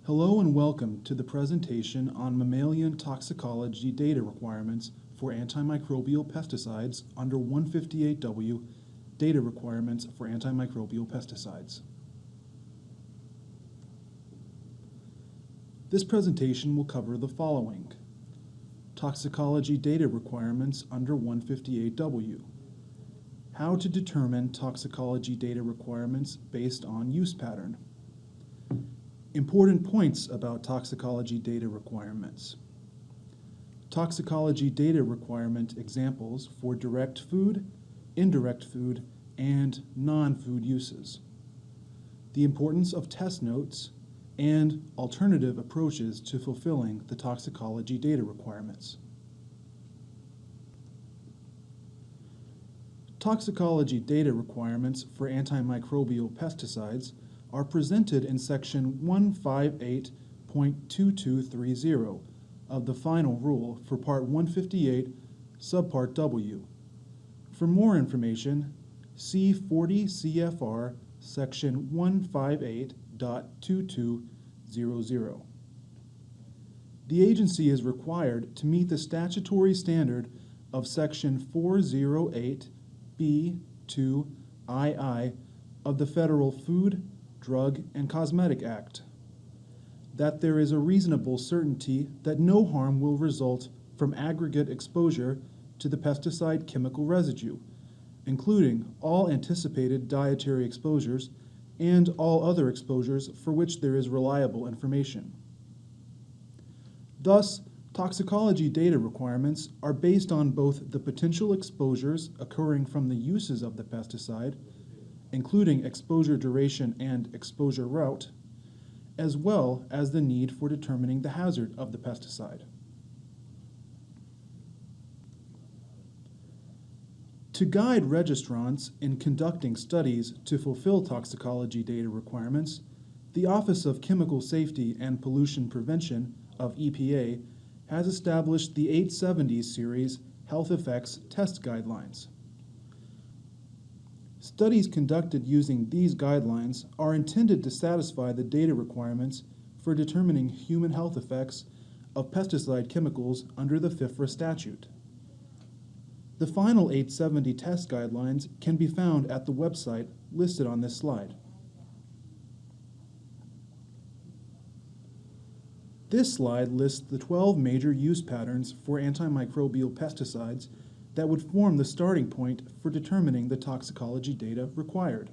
Hello and welcome to the presentation on mammalian toxicology data requirements for antimicrobial pesticides under 158W Data Requirements for Antimicrobial Pesticides. This presentation will cover the following: toxicology data requirements under 158W, how to determine toxicology data requirements based on use pattern, important points about toxicology data requirements, toxicology data requirement examples for direct food, indirect food, and non-food uses, the importance of test notes, and alternative approaches to fulfilling the toxicology data requirements. Toxicology data requirements for antimicrobial pesticides are presented in Section 158.2230 of the final rule for Part 158, Subpart W. For more information, see 40 CFR Section 158.2200. The agency is required to meet the statutory standard of Section 408B2II of the Federal Food, Drug, and Cosmetic Act, that there is a reasonable certainty that no harm will result from aggregate exposure to the pesticide chemical residue, including all anticipated dietary exposures and all other exposures for which there is reliable information. Thus, toxicology data requirements are based on both the potential exposures occurring from the uses of the pesticide, including exposure duration and exposure route, as well as the need for determining the hazard of the pesticide. To guide registrants in conducting studies to fulfill toxicology data requirements, the Office of Chemical Safety and Pollution Prevention of EPA has established the 870 series Health Effects Test Guidelines. Studies conducted using these guidelines are intended to satisfy the data requirements for determining human health effects of pesticide chemicals under the FIFRA statute. The final 870 test guidelines can be found at the website listed on this slide. This slide lists the 12 major use patterns for antimicrobial pesticides that would form the starting point for determining the toxicology data required.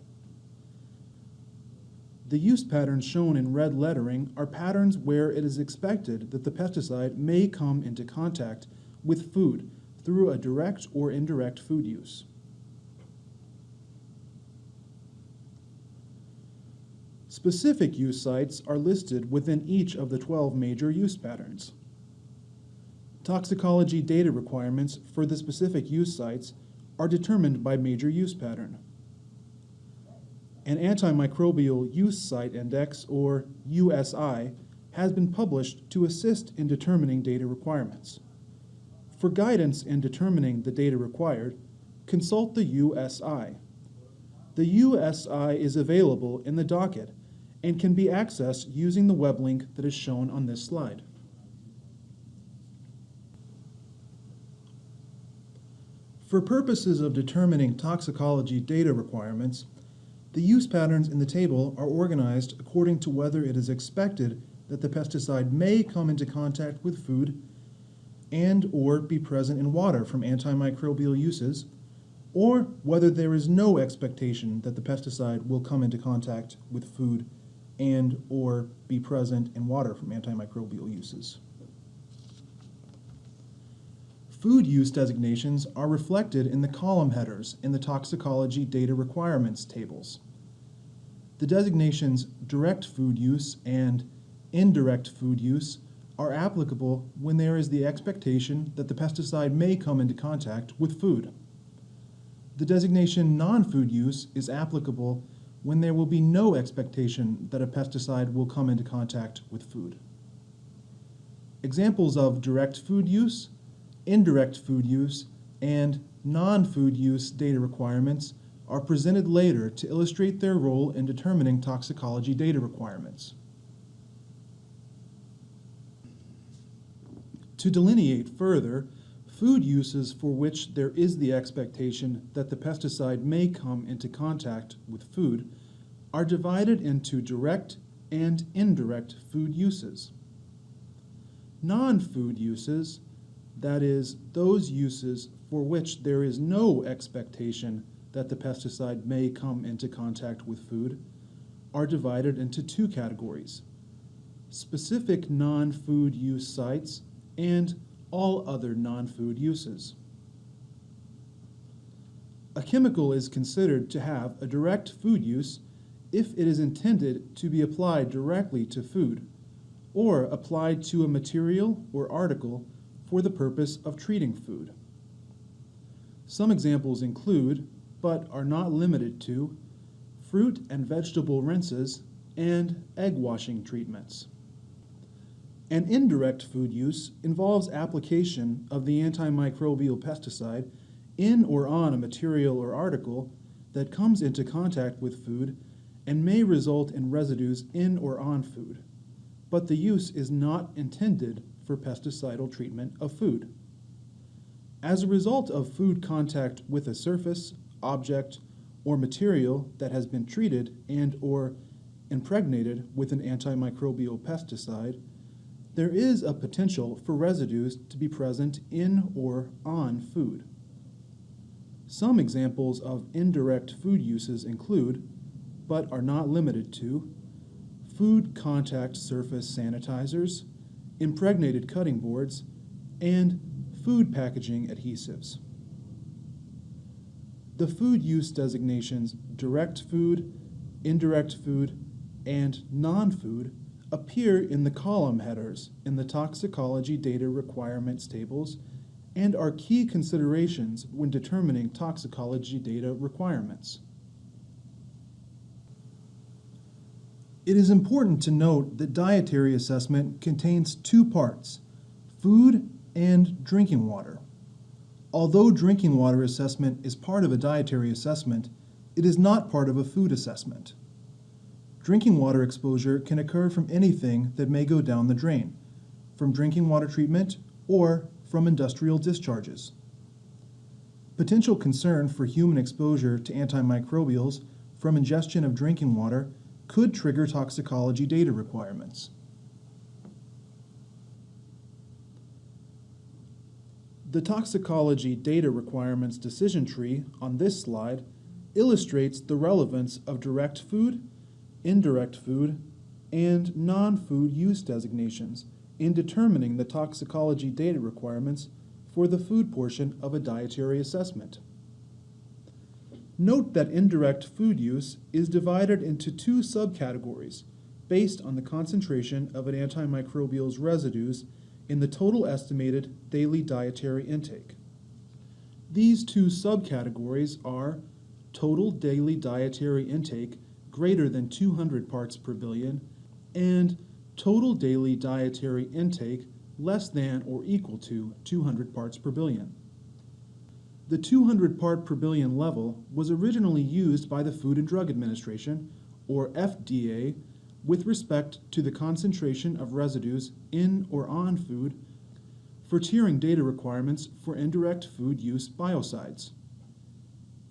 The use patterns shown in red lettering are patterns where it is expected that the pesticide may come into contact with food through a direct or indirect food use. Specific use sites are listed within each of the 12 major use patterns. Toxicology data requirements for the specific use sites are determined by major use pattern. An antimicrobial use site index, or USI, has been published to assist in determining data requirements. For guidance in determining the data required, consult the USI. The USI is available in the docket and can be accessed using the web link that is shown on this slide. For purposes of determining toxicology data requirements, the use patterns in the table are organized according to whether it is expected that the pesticide may come into contact with food and or be present in water from antimicrobial uses, or whether there is no expectation that the pesticide will come into contact with food and or be present in water from antimicrobial uses. Food use designations are reflected in the column headers in the toxicology data requirements tables. The designations direct food use and indirect food use are applicable when there is the expectation that the pesticide may come into contact with food. The designation non-food use is applicable when there will be no expectation that a pesticide will come into contact with food. Examples of direct food use, indirect food use, and non-food use data requirements are presented later to illustrate their role in determining toxicology data requirements. To delineate further, food uses for which there is the expectation that the pesticide may come into contact with food are divided into direct and indirect food uses. Non-food uses, that is, those uses for which there is no expectation that the pesticide may come into contact with food, are divided into two categories: specific non-food use sites and all other non-food uses. A chemical is considered to have a direct food use if it is intended to be applied directly to food, or applied to a material or article for the purpose of treating food. Some examples include, but are not limited to, fruit and vegetable rinses and egg washing treatments. An indirect food use involves application of the antimicrobial pesticide in or on a material or article that comes into contact with food and may result in residues in or on food, but the use is not intended for pesticidal treatment of food. As a result of food contact with a surface, object, or material that has been treated and or impregnated with an antimicrobial pesticide, there is a potential for residues to be present in or on food. Some examples of indirect food uses include, but are not limited to, food contact surface sanitizers, impregnated cutting boards, and food packaging adhesives. The food use designations direct food, indirect food, and non-food appear in the column headers in the toxicology data requirements tables and are key considerations when determining toxicology data requirements. It is important to note that dietary assessment contains two parts: food and drinking water. Although drinking water assessment is part of a dietary assessment, it is not part of a food assessment. Drinking water exposure can occur from anything that may go down the drain, from drinking water treatment or from industrial discharges. Potential concern for human exposure to antimicrobials from ingestion of drinking water could trigger toxicology data requirements. The toxicology data requirements decision tree on this slide illustrates the relevance of direct food, indirect food, and non-food use designations in determining the toxicology data requirements for the food portion of a dietary assessment. Note that indirect food use is divided into two subcategories based on the concentration of an antimicrobial's residues in the total estimated daily dietary intake. These two subcategories are total daily dietary intake greater than 200 parts per billion and total daily dietary intake less than or equal to 200 parts per billion. The 200 part per billion level was originally used by the Food and Drug Administration, or FDA, with respect to the concentration of residues in or on food for tiering data requirements for indirect food use biocides.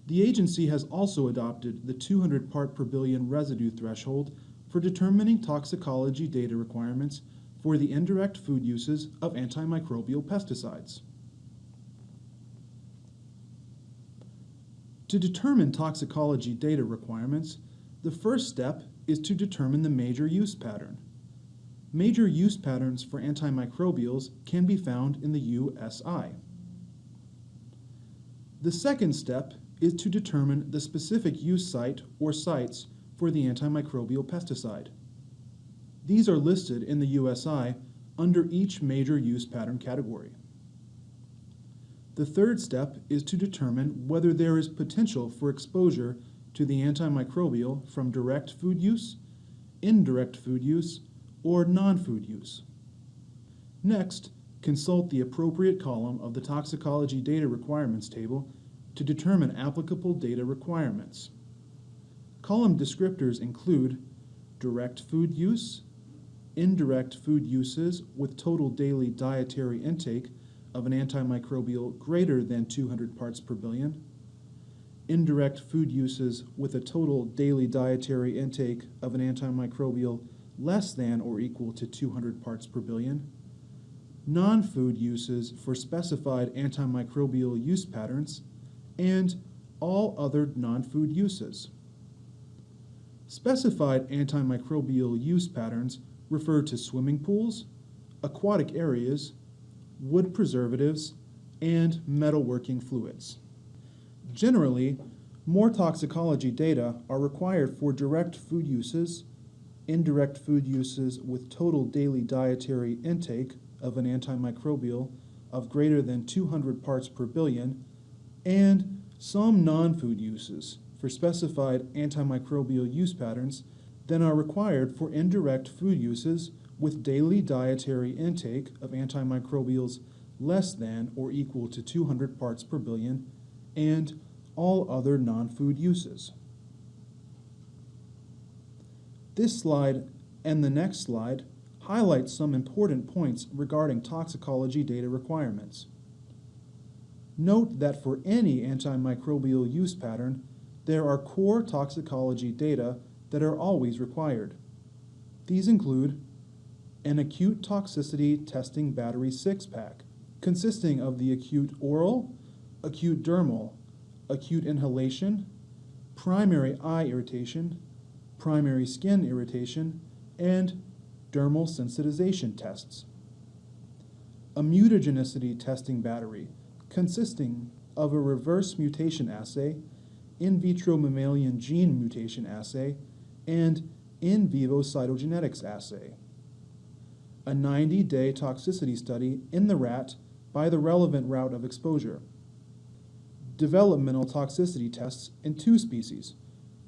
The agency has also adopted the 200 part per billion residue threshold for determining toxicology data requirements for the indirect food uses of antimicrobial pesticides. To determine toxicology data requirements, the first step is to determine the major use pattern. Major use patterns for antimicrobials can be found in the USI. The second step is to determine the specific use site or sites for the antimicrobial pesticide. These are listed in the USI under each major use pattern category. The third step is to determine whether there is potential for exposure to the antimicrobial from direct food use, indirect food use, or non-food use. Next, consult the appropriate column of the toxicology data requirements table to determine applicable data requirements. Column descriptors include direct food use, indirect food uses with total daily dietary intake of an antimicrobial greater than 200 parts per billion, indirect food uses with a total daily dietary intake of an antimicrobial less than or equal to 200 parts per billion, non-food uses for specified antimicrobial use patterns, and all other non-food uses. Specified antimicrobial use patterns refer to swimming pools, aquatic areas, wood preservatives, and metalworking fluids. Generally, more toxicology data are required for direct food uses, indirect food uses with total daily dietary intake of an antimicrobial of greater than 200 parts per billion, and some non-food uses for specified antimicrobial use patterns than are required for indirect food uses with daily dietary intake of antimicrobials less than or equal to 200 parts per billion, and all other non-food uses. This slide and the next slide highlight some important points regarding toxicology data requirements. Note that for any antimicrobial use pattern, there are core toxicology data that are always required. These include an acute toxicity testing battery 6-pack, consisting of the acute oral, acute dermal, acute inhalation, primary eye irritation, primary skin irritation, and dermal sensitization tests. A mutagenicity testing battery, consisting of a reverse mutation assay, in vitro mammalian gene mutation assay, and in vivo cytogenetics assay. A 90-day toxicity study in the rat by the relevant route of exposure. Developmental toxicity tests in 2 species,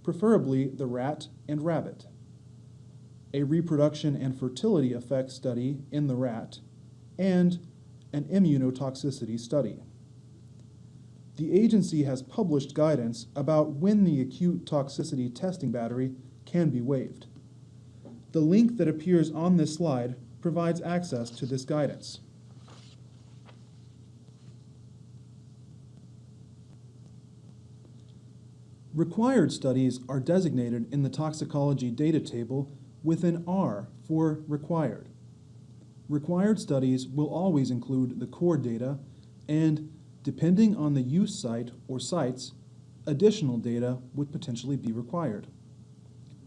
preferably the rat and rabbit. A reproduction and fertility effect study in the rat, and an immunotoxicity study. The agency has published guidance about when the acute toxicity testing battery can be waived. The link that appears on this slide provides access to this guidance. Required studies are designated in the toxicology data table with an R for required. Required studies will always include the core data and, depending on the use site or sites, additional data would potentially be required.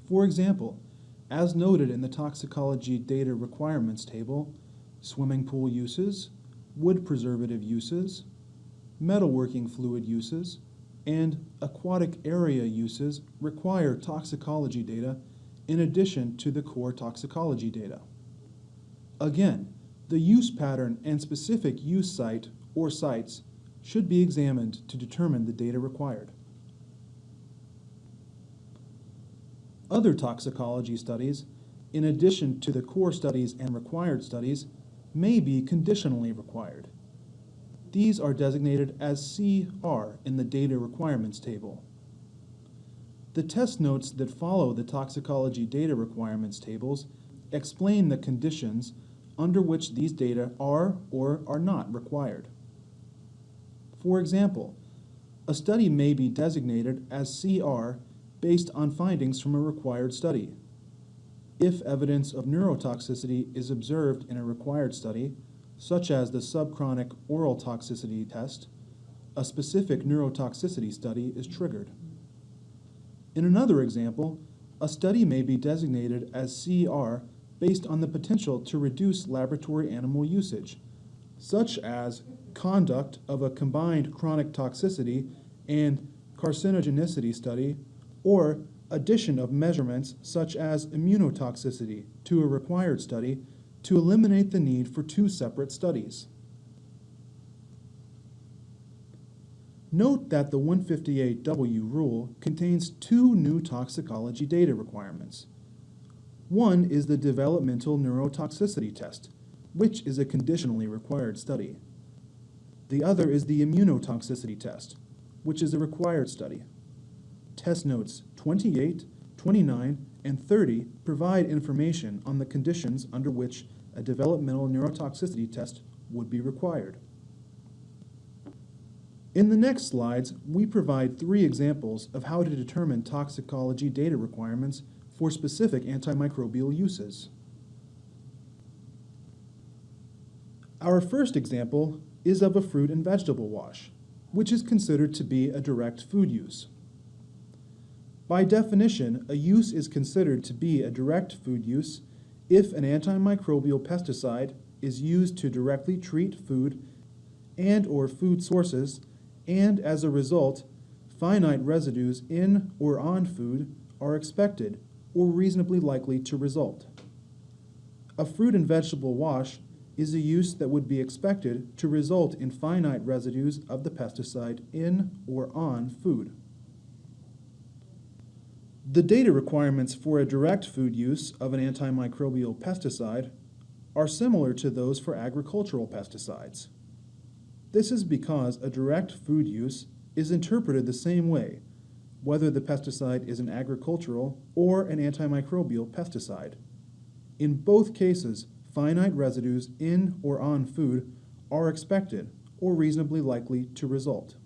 For example, as noted in the toxicology data requirements table, swimming pool uses, wood preservative uses, metalworking fluid uses, and aquatic area uses require toxicology data in addition to the core toxicology data. Again, the use pattern and specific use site or sites should be examined to determine the data required. Other toxicology studies, in addition to the core studies and required studies, may be conditionally required. These are designated as CR in the data requirements table. The test notes that follow the toxicology data requirements tables explain the conditions under which these data are or are not required. For example, a study may be designated as CR based on findings from a required study. If evidence of neurotoxicity is observed in a required study, such as the subchronic oral toxicity test, a specific neurotoxicity study is triggered. In another example, a study may be designated as CR based on the potential to reduce laboratory animal usage, such as conduct of a combined chronic toxicity and carcinogenicity study, or addition of measurements such as immunotoxicity to a required study to eliminate the need for 2 separate studies. Note that the 158W rule contains 2 new toxicology data requirements. One is the developmental neurotoxicity test, which is a conditionally required study. The other is the immunotoxicity test, which is a required study. Test notes 28, 29, and 30 provide information on the conditions under which a developmental neurotoxicity test would be required. In the next slides, we provide 3 examples of how to determine toxicology data requirements for specific antimicrobial uses. Our first example is of a fruit and vegetable wash, which is considered to be a direct food use. By definition, a use is considered to be a direct food use if an antimicrobial pesticide is used to directly treat food and/or food sources, and as a result, finite residues in or on food are expected or reasonably likely to result. A fruit and vegetable wash is a use that would be expected to result in finite residues of the pesticide in or on food. The data requirements for a direct food use of an antimicrobial pesticide are similar to those for agricultural pesticides. This is because a direct food use is interpreted the same way, whether the pesticide is an agricultural or an antimicrobial pesticide. In both cases, finite residues in or on food are expected or reasonably likely to result.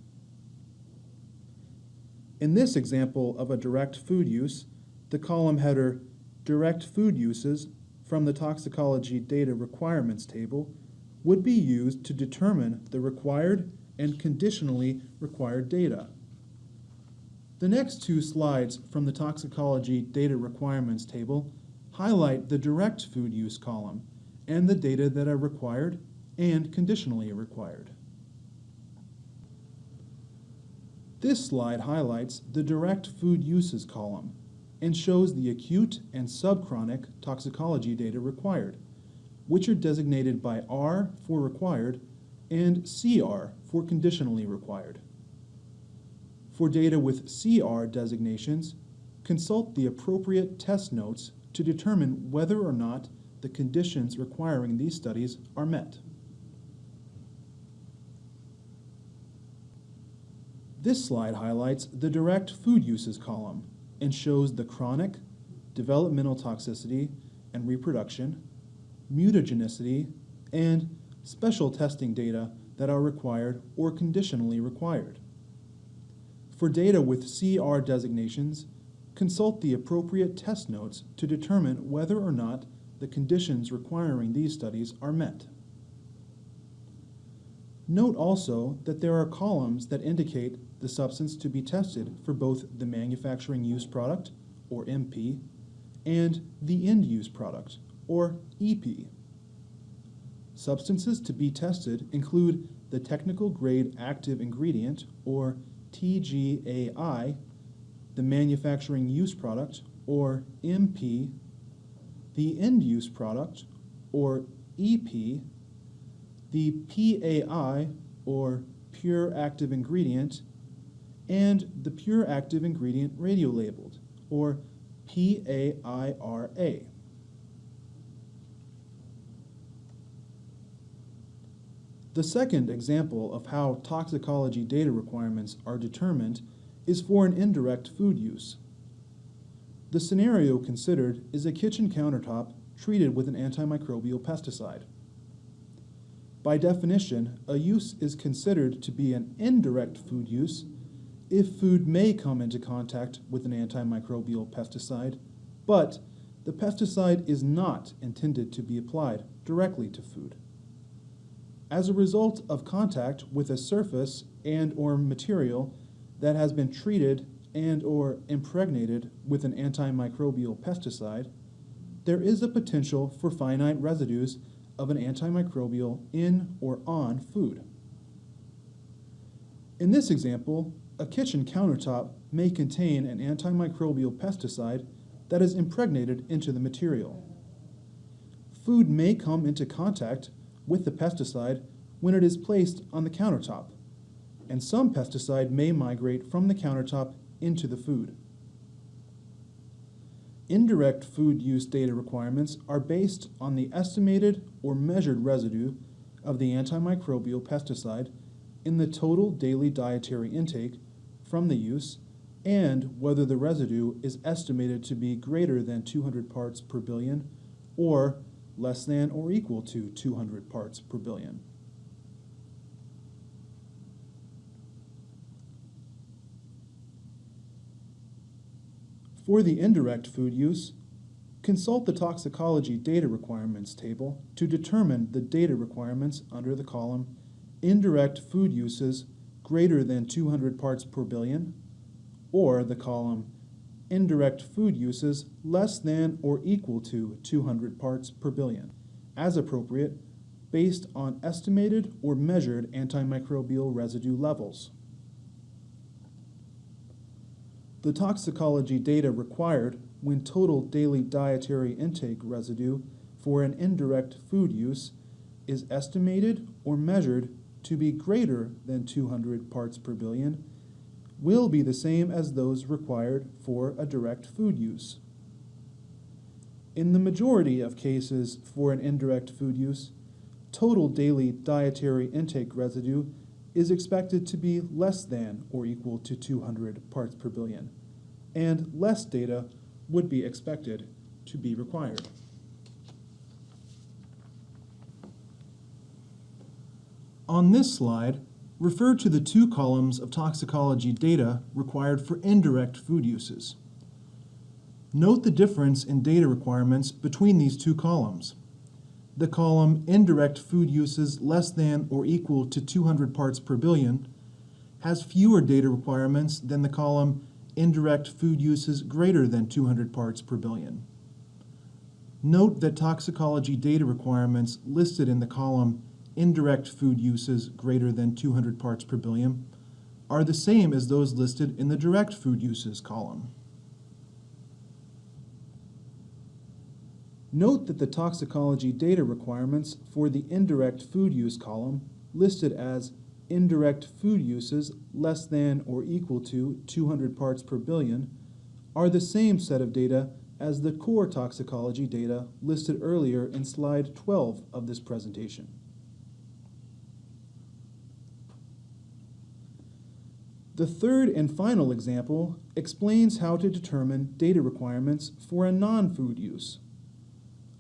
In this example of a direct food use, the column header "Direct Food Uses" from the Toxicology Data Requirements table would be used to determine the required and conditionally required data. The next 2 slides from the Toxicology Data Requirements table highlight the direct food use column and the data that are required and conditionally required. This slide highlights the direct food uses column and shows the acute and subchronic toxicology data required, which are designated by R for required and CR for conditionally required. For data with CR designations, consult the appropriate test notes to determine whether or not the conditions requiring these studies are met. This slide highlights the direct food uses column and shows the chronic, developmental toxicity and reproduction, mutagenicity, and special testing data that are required or conditionally required. For data with CR designations, consult the appropriate test notes to determine whether or not the conditions requiring these studies are met. Note also that there are columns that indicate the substance to be tested for both the manufacturing use product, or MP, and the end use product, or EP. Substances to be tested include the technical grade active ingredient, or TGAI, the manufacturing use product, or MP, the end use product, or EP, the PAI, or pure active ingredient, and the pure active ingredient radiolabeled, or PAIRA. The second example of how toxicology data requirements are determined is for an indirect food use. The scenario considered is a kitchen countertop treated with an antimicrobial pesticide. By definition, a use is considered to be an indirect food use if food may come into contact with an antimicrobial pesticide, but the pesticide is not intended to be applied directly to food. As a result of contact with a surface and/or material that has been treated and/or impregnated with an antimicrobial pesticide, there is a potential for finite residues of an antimicrobial in or on food. In this example, a kitchen countertop may contain an antimicrobial pesticide that is impregnated into the material. Food may come into contact with the pesticide when it is placed on the countertop, and some pesticide may migrate from the countertop into the food. Indirect food use data requirements are based on the estimated or measured residue of the antimicrobial pesticide in the total daily dietary intake from the use and whether the residue is estimated to be greater than 200 parts per billion or less than or equal to 200 parts per billion. For the indirect food use, consult the toxicology data requirements table to determine the data requirements under the column Indirect Food Uses greater than 200 parts per billion, or the column Indirect Food Uses less than or equal to 200 parts per billion, as appropriate, based on estimated or measured antimicrobial residue levels. The toxicology data required when total daily dietary intake residue for an indirect food use is estimated or measured to be greater than 200 parts per billion will be the same as those required for a direct food use. In the majority of cases for an indirect food use, total daily dietary intake residue is expected to be less than or equal to 200 parts per billion, and less data would be expected to be required. On this slide, refer to the two columns of toxicology data required for indirect food uses. Note the difference in data requirements between these two columns. The column Indirect Food Uses less than or equal to 200 parts per billion has fewer data requirements than the column Indirect Food Uses greater than 200 parts per billion. Note that toxicology data requirements listed in the column Indirect Food Uses greater than 200 parts per billion are the same as those listed in the Direct Food Uses column. Note that the toxicology data requirements for the Indirect Food Use column, listed as Indirect Food Uses less than or equal to 200 parts per billion, are the same set of data as the core toxicology data listed earlier in slide 12 of this presentation. The third and final example explains how to determine data requirements for a non-food use.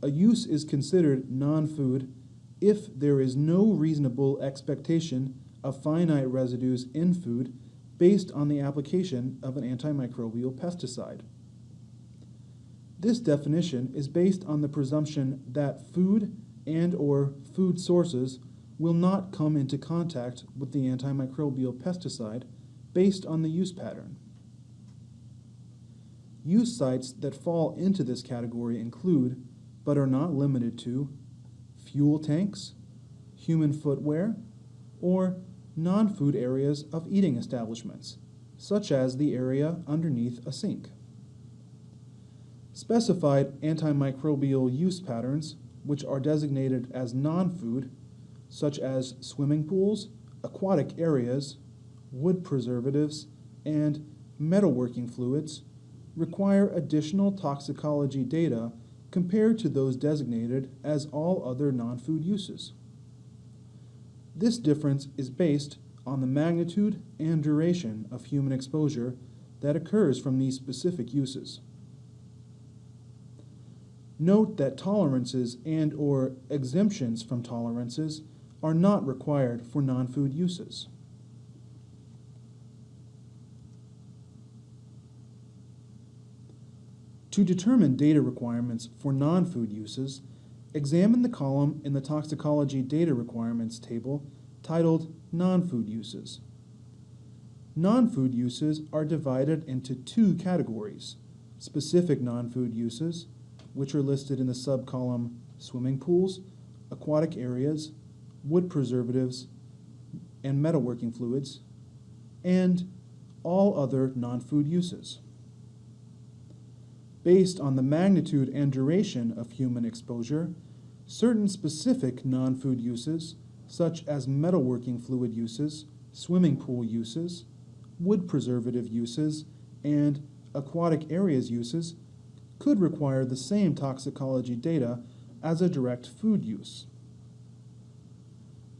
A use is considered non-food if there is no reasonable expectation of finite residues in food based on the application of an antimicrobial pesticide. This definition is based on the presumption that food and/or food sources will not come into contact with the antimicrobial pesticide based on the use pattern. Use sites that fall into this category include, but are not limited to, fuel tanks, human footwear, or non-food areas of eating establishments, such as the area underneath a sink. Specified antimicrobial use patterns, which are designated as non-food, such as swimming pools, aquatic areas, wood preservatives, and metalworking fluids, require additional toxicology data compared to those designated as all other non-food uses. This difference is based on the magnitude and duration of human exposure that occurs from these specific uses. Note that tolerances and/or exemptions from tolerances are not required for non-food uses. To determine data requirements for non-food uses, examine the column in the Toxicology Data Requirements table titled Non-Food Uses. Non-food uses are divided into two categories: specific non-food uses, which are listed in the subcolumn Swimming pools, aquatic areas, wood preservatives, and metalworking fluids, and all other non-food uses. Based on the magnitude and duration of human exposure, certain specific non-food uses, such as metalworking fluid uses, swimming pool uses, wood preservative uses, and aquatic areas uses, could require the same toxicology data as a direct food use.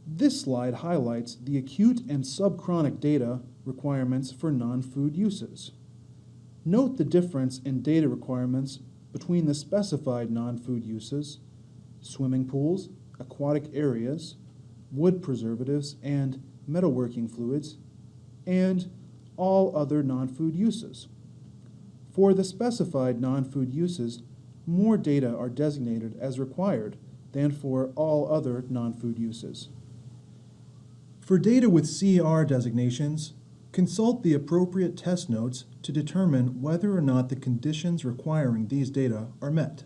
This slide highlights the acute and subchronic data requirements for non-food uses. Note the difference in data requirements between the specified non-food uses, swimming pools, aquatic areas, wood preservatives, and metalworking fluids, and all other non-food uses. For the specified non-food uses, more data are designated as required than for all other non-food uses. For data with CR designations, consult the appropriate test notes to determine whether or not the conditions requiring these data are met.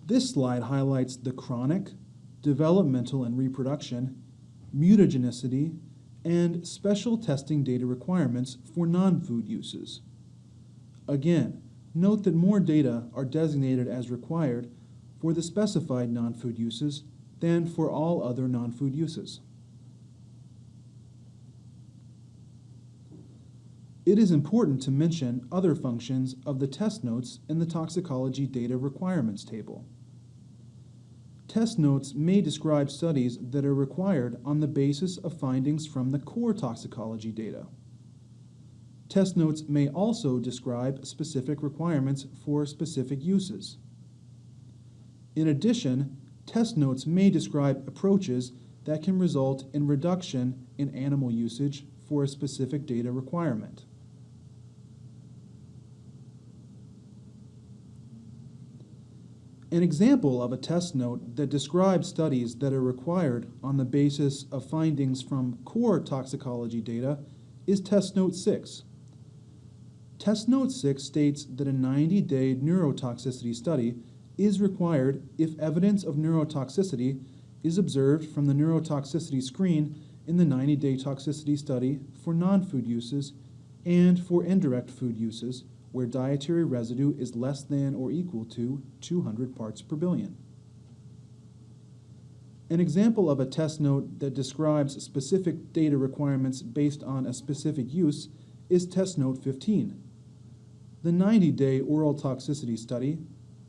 This slide highlights the chronic, developmental and reproduction, mutagenicity, and special testing data requirements for non-food uses. Again, note that more data are designated as required for the specified non-food uses than for all other non-food uses. It is important to mention other functions of the test notes in the toxicology data requirements table. Test notes may describe studies that are required on the basis of findings from the core toxicology data. Test notes may also describe specific requirements for specific uses. In addition, test notes may describe approaches that can result in reduction in animal usage for a specific data requirement. An example of a test note that describes studies that are required on the basis of findings from core toxicology data is Test Note 6. Test Note 6 states that a 90-day neurotoxicity study is required if evidence of neurotoxicity is observed from the neurotoxicity screen in the 90-day toxicity study for non-food uses and for indirect food uses, where dietary residue is less than or equal to 200 parts per billion. An example of a test note that describes specific data requirements based on a specific use is Test Note 15. The 90-day oral toxicity study,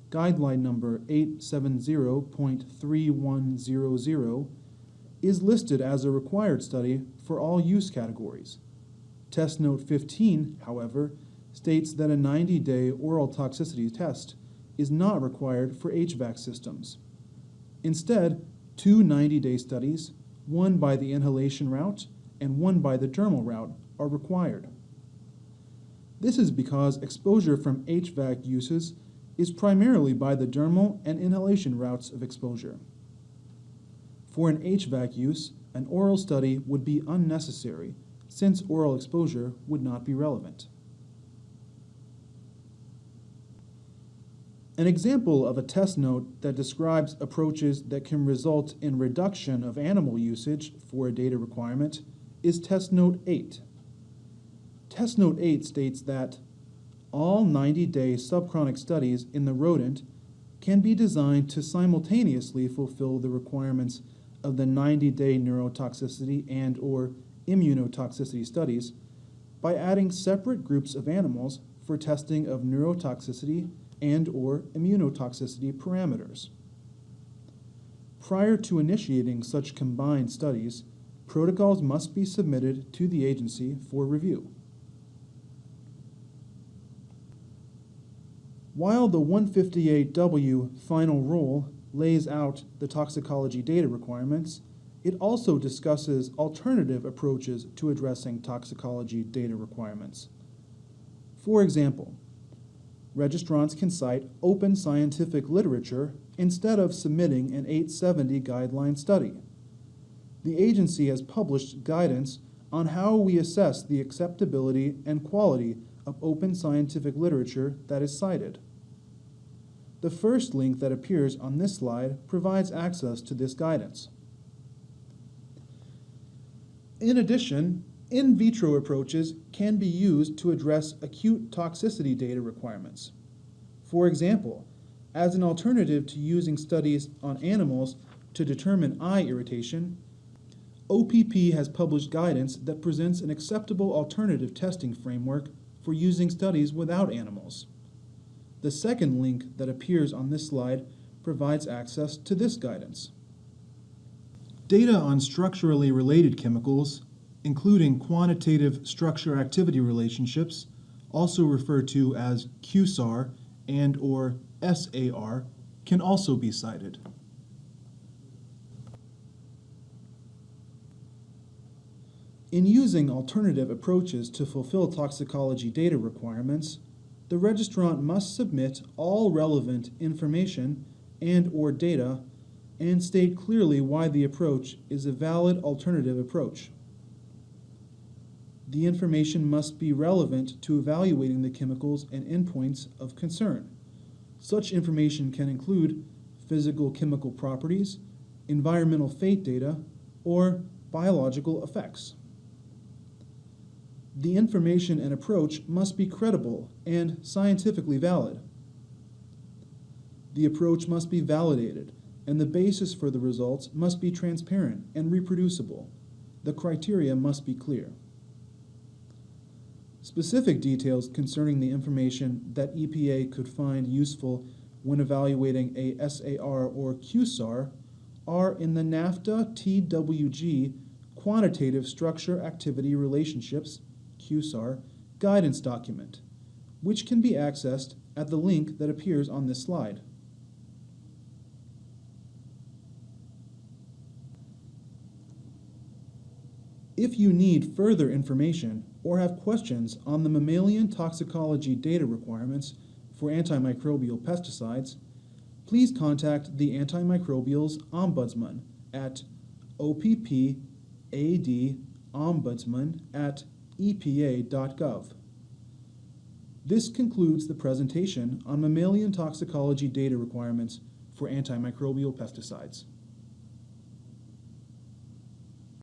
guideline number 870.3100, is listed as a required study for all use categories. Test Note 15, however, states that a 90-day oral toxicity test is not required for HVAC systems. Instead, 2 90-day studies, one by the inhalation route and one by the dermal route, are required. This is because exposure from HVAC uses is primarily by the dermal and inhalation routes of exposure. For an HVAC use, an oral study would be unnecessary, since oral exposure would not be relevant. An example of a test note that describes approaches that can result in reduction of animal usage for a data requirement is Test Note 8. Test Note 8 states that all 90-day subchronic studies in the rodent can be designed to simultaneously fulfill the requirements of the 90-day neurotoxicity and/or immunotoxicity studies by adding separate groups of animals for testing of neurotoxicity and/or immunotoxicity parameters. Prior to initiating such combined studies, protocols must be submitted to the agency for review. While the 158W final rule lays out the toxicology data requirements, it also discusses alternative approaches to addressing toxicology data requirements. For example, registrants can cite open scientific literature instead of submitting an 870 guideline study. The agency has published guidance on how we assess the acceptability and quality of open scientific literature that is cited. The first link that appears on this slide provides access to this guidance. In addition, in vitro approaches can be used to address acute toxicity data requirements. For example, as an alternative to using studies on animals to determine eye irritation, OPP has published guidance that presents an acceptable alternative testing framework for using studies without animals. The second link that appears on this slide provides access to this guidance. Data on structurally related chemicals including quantitative structure-activity relationships, also referred to as QSAR and/or SAR, can also be cited. In using alternative approaches to fulfill toxicology data requirements, the registrant must submit all relevant information and/or data and state clearly why the approach is a valid alternative approach. The information must be relevant to evaluating the chemicals and endpoints of concern. Such information can include physical chemical properties, environmental fate data, or biological effects. The information and approach must be credible and scientifically valid. The approach must be validated, and the basis for the results must be transparent and reproducible. The criteria must be clear. Specific details concerning the information that EPA could find useful when evaluating a SAR or QSAR are in the NAFTA TWG Quantitative Structure Activity Relationships QSAR guidance document, which can be accessed at the link that appears on this slide. If you need further information or have questions on the mammalian toxicology data requirements for antimicrobial pesticides, please contact the Antimicrobials Ombudsman at oppadombudsman@epa.gov. This concludes the presentation on mammalian toxicology data requirements for antimicrobial pesticides.